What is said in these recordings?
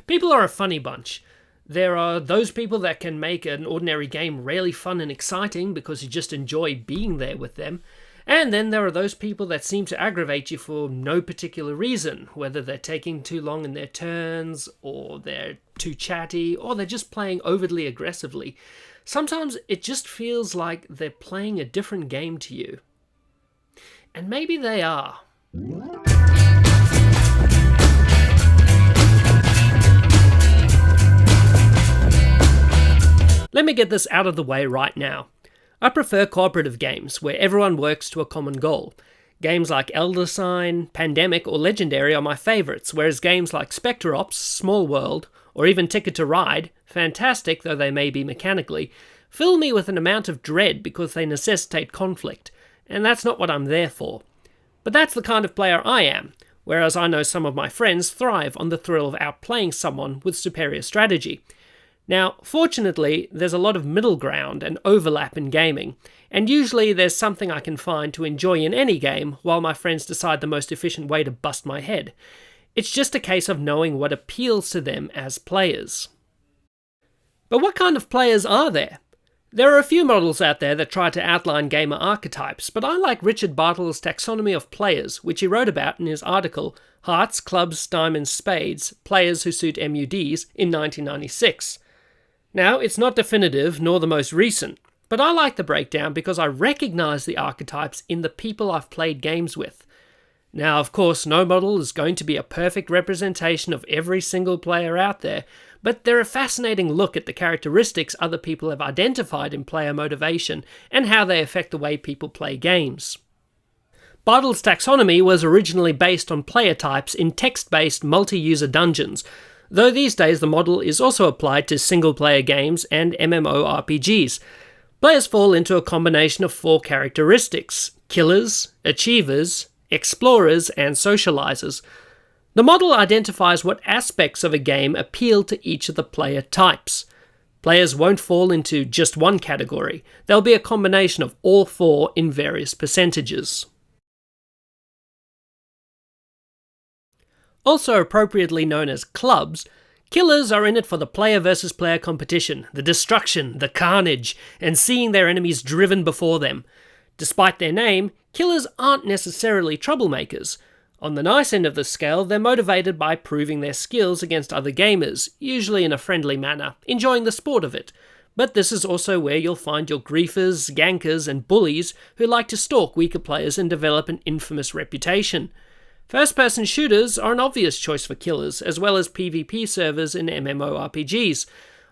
People are a funny bunch. There are those people that can make an ordinary game really fun and exciting because you just enjoy being there with them. And then there are those people that seem to aggravate you for no particular reason, whether they're taking too long in their turns, or they're too chatty, or they're just playing overly aggressively. Sometimes it just feels like they're playing a different game to you. And maybe they are. Let me get this out of the way right now. I prefer cooperative games, where everyone works to a common goal. Games like Elder Sign, Pandemic, or Legendary are my favourites, whereas games like Spectre Ops, Small World, or even Ticket to Ride, fantastic though they may be mechanically, fill me with an amount of dread because they necessitate conflict, and that's not what I'm there for. But that's the kind of player I am, whereas I know some of my friends thrive on the thrill of outplaying someone with superior strategy. Now, fortunately, there's a lot of middle ground and overlap in gaming, and usually there's something I can find to enjoy in any game while my friends decide the most efficient way to bust my head. It's just a case of knowing what appeals to them as players. But what kind of players are there? There are a few models out there that try to outline gamer archetypes, but I like Richard Bartle's taxonomy of players, which he wrote about in his article Hearts, Clubs, Diamonds, Spades, Players Who Suit MUDs in 1996. Now, it's not definitive, nor the most recent, but I like the breakdown because I recognise the archetypes in the people I've played games with. Now, of course, no model is going to be a perfect representation of every single player out there, but they're a fascinating look at the characteristics other people have identified in player motivation and how they affect the way people play games. Bartle's taxonomy was originally based on player types in text-based multi-user dungeons, though these days the model is also applied to single-player games and MMORPGs. Players fall into a combination of 4 characteristics: killers, achievers, explorers, and socializers. The model identifies what aspects of a game appeal to each of the player types. Players won't fall into just one category. There'll be a combination of all 4 in various percentages. Also appropriately known as clubs, killers are in it for the player versus player competition, the destruction, the carnage, and seeing their enemies driven before them. Despite their name, killers aren't necessarily troublemakers. On the nice end of the scale, they're motivated by proving their skills against other gamers, usually in a friendly manner, enjoying the sport of it. But this is also where you'll find your griefers, gankers, and bullies who like to stalk weaker players and develop an infamous reputation. First-person shooters are an obvious choice for killers, as well as PvP servers in MMORPGs.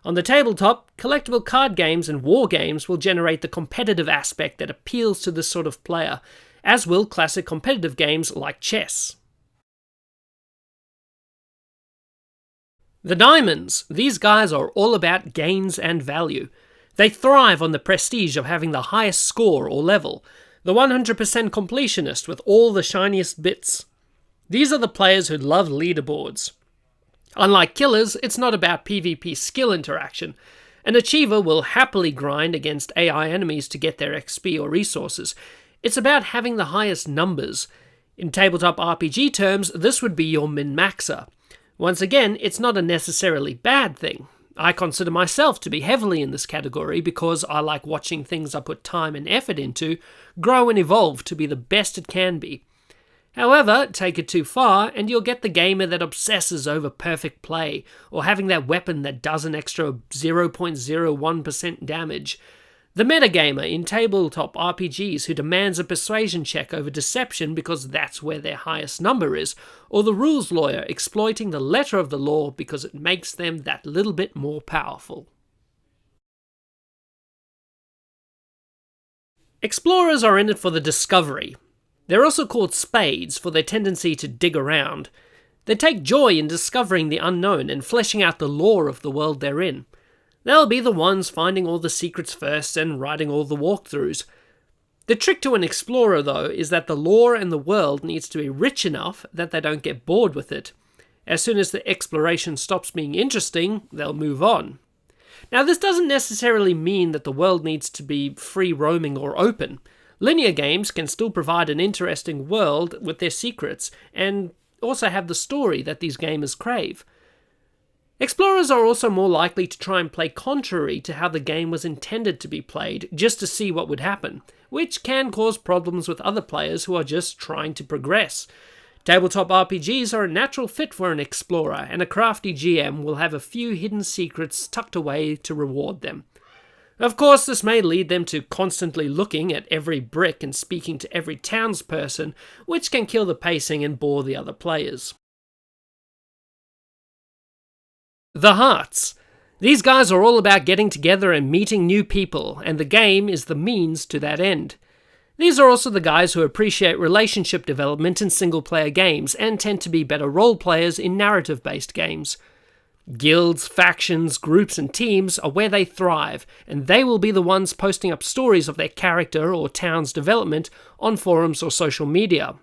On the tabletop, collectible card games and war games will generate the competitive aspect that appeals to this sort of player, as will classic competitive games like chess. The diamonds. These guys are all about gains and value. They thrive on the prestige of having the highest score or level, the 100% completionist with all the shiniest bits. These are the players who love leaderboards. Unlike killers, it's not about PvP skill interaction. An achiever will happily grind against AI enemies to get their XP or resources. It's about having the highest numbers. In tabletop RPG terms, this would be your min-maxer. Once again, it's not a necessarily bad thing. I consider myself to be heavily in this category because I like watching things I put time and effort into grow and evolve to be the best it can be. However, take it too far and you'll get the gamer that obsesses over perfect play, or having that weapon that does an extra 0.01% damage. The metagamer in tabletop RPGs who demands a persuasion check over deception because that's where their highest number is, or the rules lawyer exploiting the letter of the law because it makes them that little bit more powerful. Explorers are in it for the discovery. They're also called spades for their tendency to dig around. They take joy in discovering the unknown and fleshing out the lore of the world they're in. They'll be the ones finding all the secrets first and writing all the walkthroughs. The trick to an explorer, though, is that the lore and the world needs to be rich enough that they don't get bored with it. As soon as the exploration stops being interesting, they'll move on. Now, this doesn't necessarily mean that the world needs to be free roaming or open. Linear games can still provide an interesting world with their secrets, and also have the story that these gamers crave. Explorers are also more likely to try and play contrary to how the game was intended to be played, just to see what would happen, which can cause problems with other players who are just trying to progress. Tabletop RPGs are a natural fit for an explorer, and a crafty GM will have a few hidden secrets tucked away to reward them. Of course, this may lead them to constantly looking at every brick and speaking to every townsperson, which can kill the pacing and bore the other players. The Hearts. These guys are all about getting together and meeting new people, and the game is the means to that end. These are also the guys who appreciate relationship development in single-player games and tend to be better role players in narrative-based games. Guilds, factions, groups, and teams are where they thrive, and they will be the ones posting up stories of their character or town's development on forums or social media.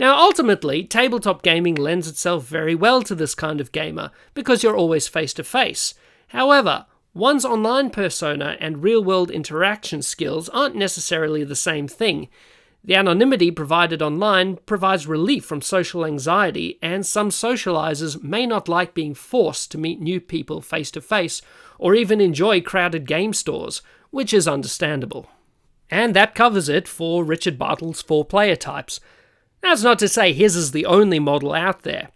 Now, ultimately, tabletop gaming lends itself very well to this kind of gamer, because you're always face-to-face. However, one's online persona and real-world interaction skills aren't necessarily the same thing. The anonymity provided online provides relief from social anxiety, and some socializers may not like being forced to meet new people face-to-face, or even enjoy crowded game stores, which is understandable. And that covers it for Richard Bartle's 4 player types. That's not to say his is the only model out there.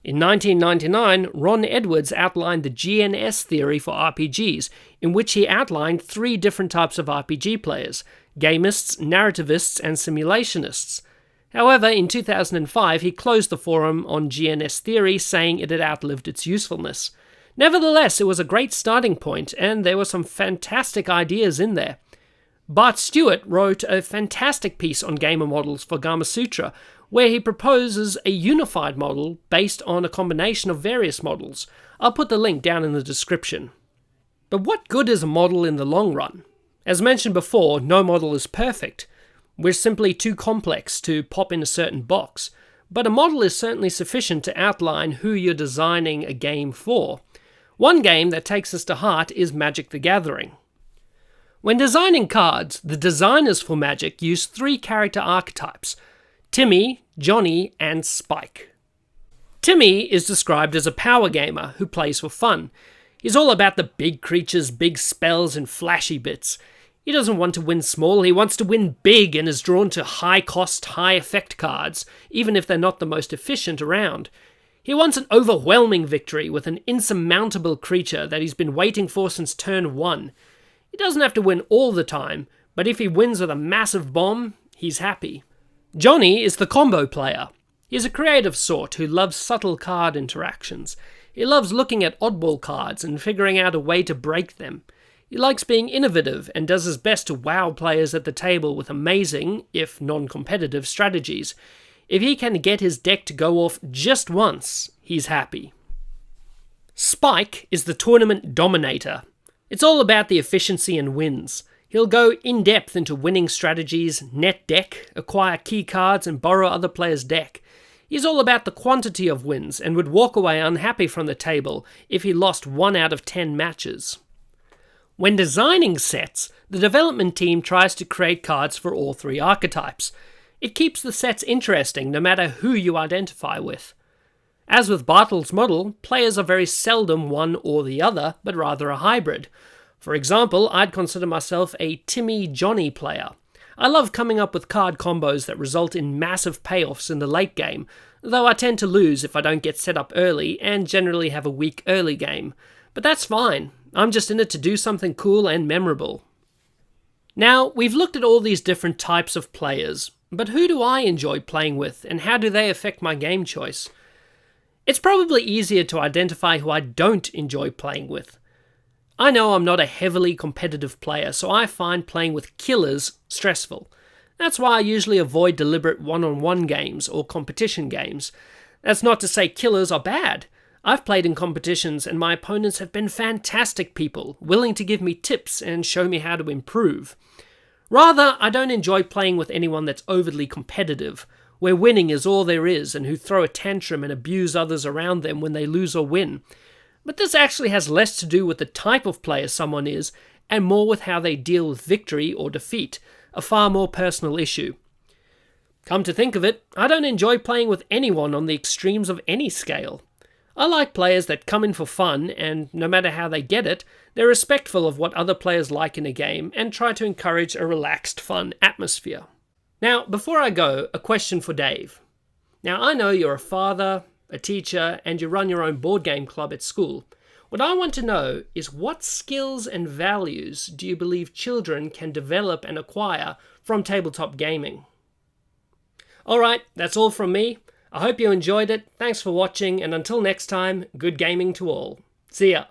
In 1999, Ron Edwards outlined the GNS theory for RPGs, in which he outlined 3 different types of RPG players: gamists, narrativists, and simulationists. However, in 2005, he closed the forum on GNS theory, saying it had outlived its usefulness. Nevertheless, it was a great starting point, and there were some fantastic ideas in there. Bart Stewart wrote a fantastic piece on gamer models for Gamasutra, where he proposes a unified model based on a combination of various models. I'll put the link down in the description. But what good is a model in the long run? As mentioned before, no model is perfect. We're simply too complex to pop in a certain box. But a model is certainly sufficient to outline who you're designing a game for. One game that takes us to heart is Magic the Gathering. When designing cards, the designers for Magic use 3 character archetypes: Timmy, Johnny, and Spike. Timmy is described as a power gamer who plays for fun. He's all about the big creatures, big spells, and flashy bits. He doesn't want to win small, he wants to win big, and is drawn to high-cost, high-effect cards, even if they're not the most efficient around. He wants an overwhelming victory with an insurmountable creature that he's been waiting for since turn 1. He doesn't have to win all the time, but if he wins with a massive bomb, he's happy. Johnny is the combo player. He's a creative sort who loves subtle card interactions. He loves looking at oddball cards and figuring out a way to break them. He likes being innovative and does his best to wow players at the table with amazing, if non-competitive, strategies. If he can get his deck to go off just once, he's happy. Spike is the tournament dominator. It's all about the efficiency and wins. He'll go in-depth into winning strategies, net deck, acquire key cards, and borrow other players' deck. He's all about the quantity of wins and would walk away unhappy from the table if he lost 1 out of 10 matches. When designing sets, the development team tries to create cards for all 3 archetypes. It keeps the sets interesting no matter who you identify with. As with Bartle's model, players are very seldom one or the other, but rather a hybrid. For example, I'd consider myself a Timmy-Johnny player. I love coming up with card combos that result in massive payoffs in the late game, though I tend to lose if I don't get set up early and generally have a weak early game. But that's fine. I'm just in it to do something cool and memorable. Now, we've looked at all these different types of players, but who do I enjoy playing with, and how do they affect my game choice? It's probably easier to identify who I don't enjoy playing with. I know I'm not a heavily competitive player, so I find playing with killers stressful. That's why I usually avoid deliberate one-on-one games or competition games. That's not to say killers are bad. I've played in competitions and my opponents have been fantastic people, willing to give me tips and show me how to improve. Rather, I don't enjoy playing with anyone that's overly competitive, where winning is all there is and who throw a tantrum and abuse others around them when they lose or win. But this actually has less to do with the type of player someone is and more with how they deal with victory or defeat, a far more personal issue. Come to think of it, I don't enjoy playing with anyone on the extremes of any scale. I like players that come in for fun, and no matter how they get it, they're respectful of what other players like in a game and try to encourage a relaxed, fun atmosphere. Now, before I go, a question for Dave. Now, I know you're a father, a teacher, and you run your own board game club at school. What I want to know is what skills and values do you believe children can develop and acquire from tabletop gaming? Alright, that's all from me. I hope you enjoyed it. Thanks for watching, and until next time, good gaming to all. See ya!